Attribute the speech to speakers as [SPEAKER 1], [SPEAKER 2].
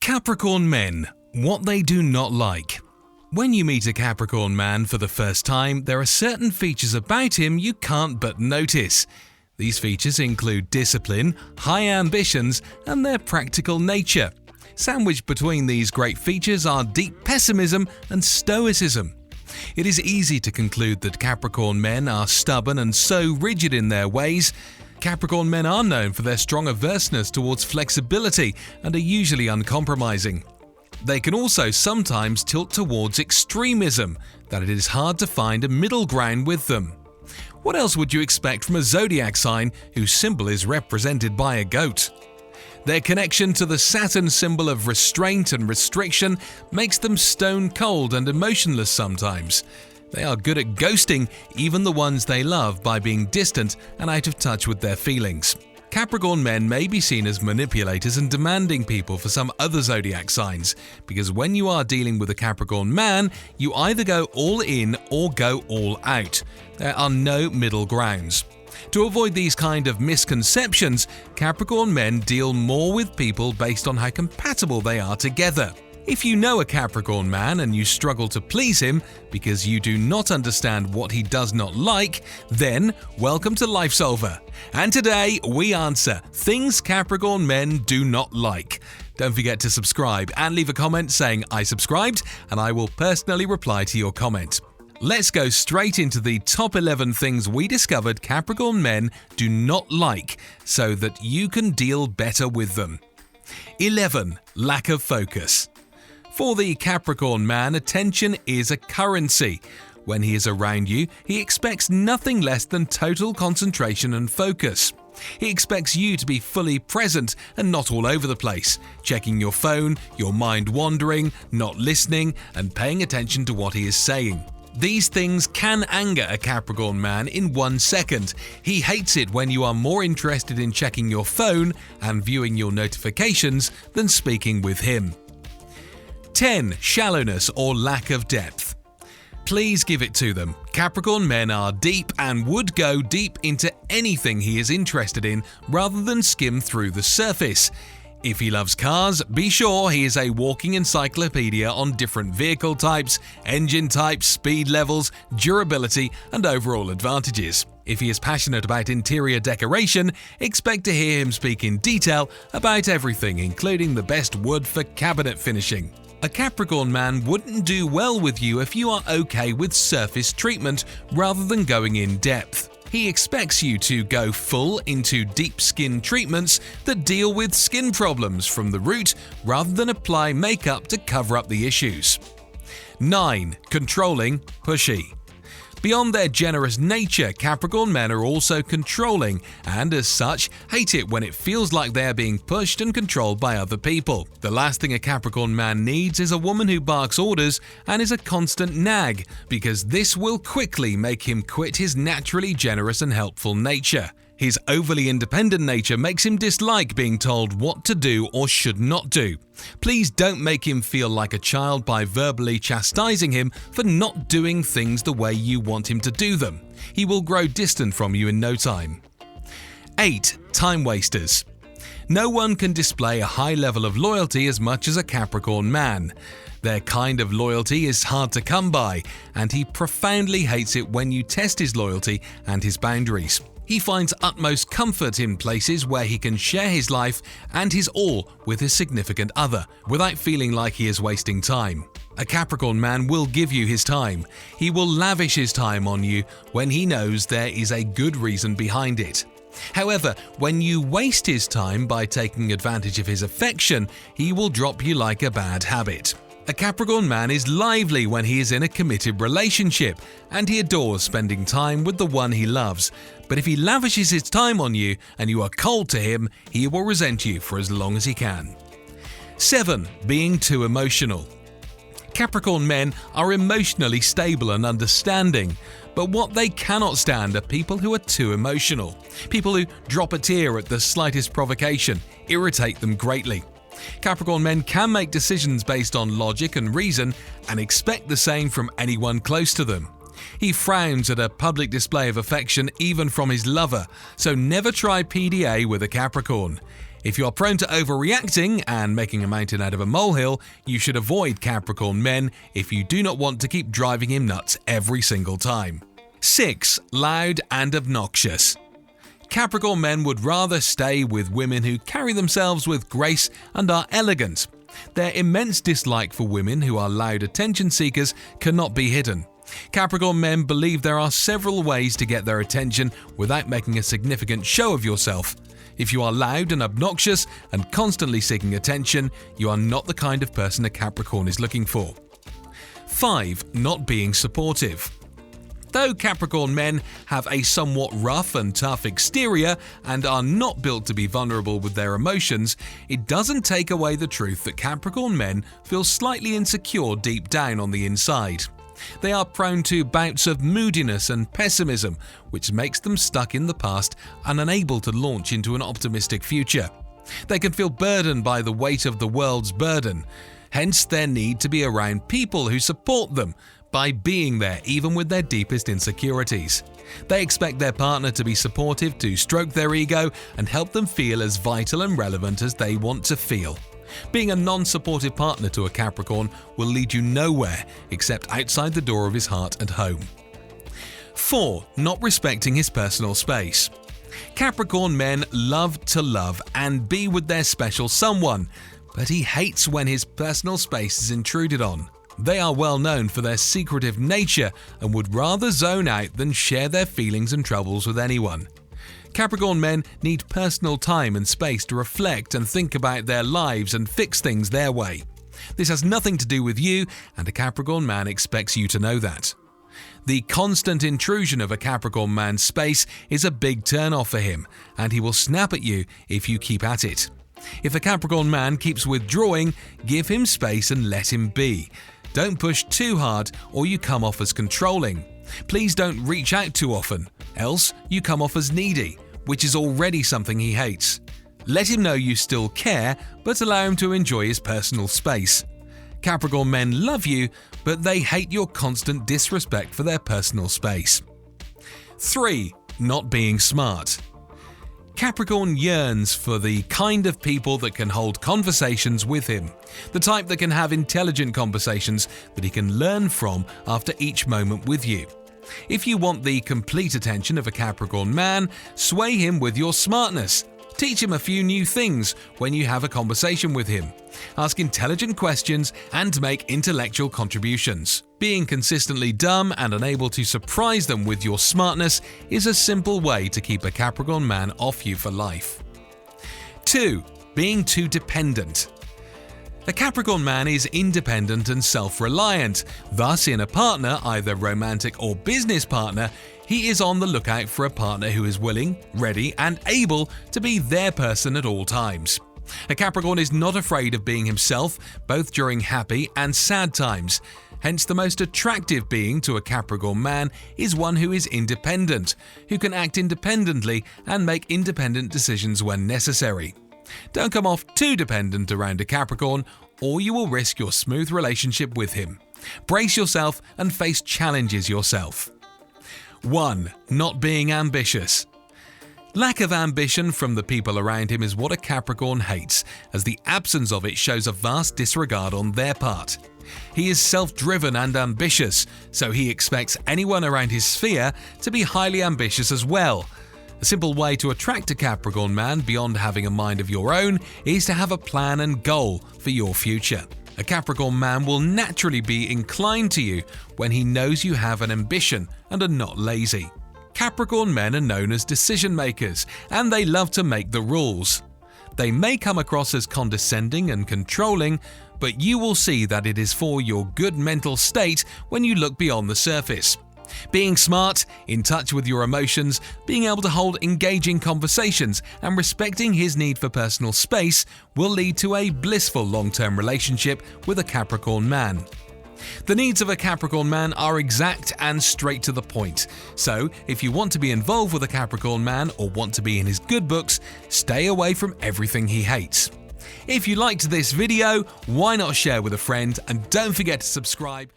[SPEAKER 1] Capricorn men, what they do not like. When you meet a Capricorn man for the first time, there are certain features about him you can't but notice. These features include discipline, high ambitions, and their practical nature. Sandwiched between these great features are deep pessimism and stoicism. It is easy to conclude that Capricorn men are stubborn and so rigid in their ways. Capricorn men are known for their strong averseness towards flexibility and are usually uncompromising. They can also sometimes tilt towards extremism, that it is hard to find a middle ground with them. What else would you expect from a zodiac sign whose symbol is represented by a goat? Their connection to the Saturn symbol of restraint and restriction makes them stone cold and emotionless sometimes. They are good at ghosting even the ones they love by being distant and out of touch with their feelings. Capricorn men may be seen as manipulators and demanding people for some other zodiac signs, because when you are dealing with a Capricorn man, you either go all in or go all out. There are no middle grounds. To avoid these kind of misconceptions, Capricorn men deal more with people based on how compatible they are together. If you know a Capricorn man and you struggle to please him because you do not understand what he does not like, then welcome to Lifesolver. And today we answer things Capricorn men do not like. Don't forget to subscribe and leave a comment saying I subscribed, and I will personally reply to your comment. Let's go straight into the top 11 things we discovered Capricorn men do not like so that you can deal better with them. 11. Lack of focus. For the Capricorn man, attention is a currency. When he is around you, he expects nothing less than total concentration and focus. He expects you to be fully present and not all over the place, checking your phone, your mind wandering, not listening, and paying attention to what he is saying. These things can anger a Capricorn man in 1 second. He hates it when you are more interested in checking your phone and viewing your notifications than speaking with him. 10. Shallowness or lack of depth. Please give it to them. Capricorn men are deep and would go deep into anything he is interested in rather than skim through the surface. If he loves cars, be sure he is a walking encyclopedia on different vehicle types, engine types, speed levels, durability, and overall advantages. If he is passionate about interior decoration, expect to hear him speak in detail about everything, including the best wood for cabinet finishing. A Capricorn man wouldn't do well with you if you are okay with surface treatment rather than going in depth. He expects you to go full into deep skin treatments that deal with skin problems from the root rather than apply makeup to cover up the issues. 9. Controlling, pushy. Beyond their generous nature, Capricorn men are also controlling and, as such, hate it when it feels like they are being pushed and controlled by other people. The last thing a Capricorn man needs is a woman who barks orders and is a constant nag, because this will quickly make him quit his naturally generous and helpful nature. His overly independent nature makes him dislike being told what to do or should not do. Please don't make him feel like a child by verbally chastising him for not doing things the way you want him to do them. He will grow distant from you in no time. 8. Time wasters. No one can display a high level of loyalty as much as a Capricorn man. Their kind of loyalty is hard to come by, and he profoundly hates it when you test his loyalty and his boundaries. He finds utmost comfort in places where he can share his life and his all with his significant other, without feeling like he is wasting time. A Capricorn man will give you his time. He will lavish his time on you when he knows there is a good reason behind it. However, when you waste his time by taking advantage of his affection, he will drop you like a bad habit. A Capricorn man is lively when he is in a committed relationship, and he adores spending time with the one he loves. But if he lavishes his time on you and you are cold to him, he will resent you for as long as he can. 7. Being too emotional. Capricorn men are emotionally stable and understanding, but what they cannot stand are people who are too emotional. People who drop a tear at the slightest provocation irritate them greatly. Capricorn men can make decisions based on logic and reason and expect the same from anyone close to them. He frowns at a public display of affection even from his lover, so never try PDA with a Capricorn. If you are prone to overreacting and making a mountain out of a molehill, you should avoid Capricorn men if you do not want to keep driving him nuts every single time. 6. Loud and obnoxious. Capricorn men would rather stay with women who carry themselves with grace and are elegant. Their immense dislike for women who are loud attention seekers cannot be hidden. Capricorn men believe there are several ways to get their attention without making a significant show of yourself. If you are loud and obnoxious and constantly seeking attention, you are not the kind of person a Capricorn is looking for. 5. Not being supportive. Though Capricorn men have a somewhat rough and tough exterior and are not built to be vulnerable with their emotions, it doesn't take away the truth that Capricorn men feel slightly insecure deep down on the inside. They are prone to bouts of moodiness and pessimism, which makes them stuck in the past and unable to launch into an optimistic future. They can feel burdened by the weight of the world's burden, hence their need to be around people who support them by being there even with their deepest insecurities. They expect their partner to be supportive, to stroke their ego and help them feel as vital and relevant as they want to feel. Being a non-supportive partner to a Capricorn will lead you nowhere except outside the door of his heart and home. 4. Not respecting his personal space. Capricorn men love to love and be with their special someone, but he hates when his personal space is intruded on. They are well known for their secretive nature and would rather zone out than share their feelings and troubles with anyone. Capricorn men need personal time and space to reflect and think about their lives and fix things their way. This has nothing to do with you, and a Capricorn man expects you to know that. The constant intrusion of a Capricorn man's space is a big turn-off for him, and he will snap at you if you keep at it. If a Capricorn man keeps withdrawing, give him space and let him be. Don't push too hard or you come off as controlling. Please don't reach out too often, else you come off as needy, which is already something he hates. Let him know you still care, but allow him to enjoy his personal space. Capricorn men love you, but they hate your constant disrespect for their personal space. 3. Not being smart. Capricorn yearns for the kind of people that can hold conversations with him, the type that can have intelligent conversations that he can learn from after each moment with you. If you want the complete attention of a Capricorn man, sway him with your smartness. Teach him a few new things when you have a conversation with him. Ask intelligent questions and make intellectual contributions. Being consistently dumb and unable to surprise them with your smartness is a simple way to keep a Capricorn man off you for life. 2. Being too dependent. A Capricorn man is independent and self-reliant. Thus, in a partner, either romantic or business partner, he is on the lookout for a partner who is willing, ready, and able to be their person at all times. A Capricorn is not afraid of being himself, both during happy and sad times. Hence, the most attractive being to a Capricorn man is one who is independent, who can act independently and make independent decisions when necessary. Don't come off too dependent around a Capricorn, or you will risk your smooth relationship with him. Brace yourself and face challenges yourself. 1. Not being ambitious. Lack of ambition from the people around him is what a Capricorn hates, as the absence of it shows a vast disregard on their part. He is self-driven and ambitious, so he expects anyone around his sphere to be highly ambitious as well. A simple way to attract a Capricorn man beyond having a mind of your own is to have a plan and goal for your future. A Capricorn man will naturally be inclined to you when he knows you have an ambition and are not lazy. Capricorn men are known as decision makers, and they love to make the rules. They may come across as condescending and controlling, but you will see that it is for your good mental state when you look beyond the surface. Being smart, in touch with your emotions, being able to hold engaging conversations, and respecting his need for personal space will lead to a blissful long-term relationship with a Capricorn man. The needs of a Capricorn man are exact and straight to the point, so if you want to be involved with a Capricorn man or want to be in his good books, stay away from everything he hates. If you liked this video, why not share with a friend, and don't forget to subscribe.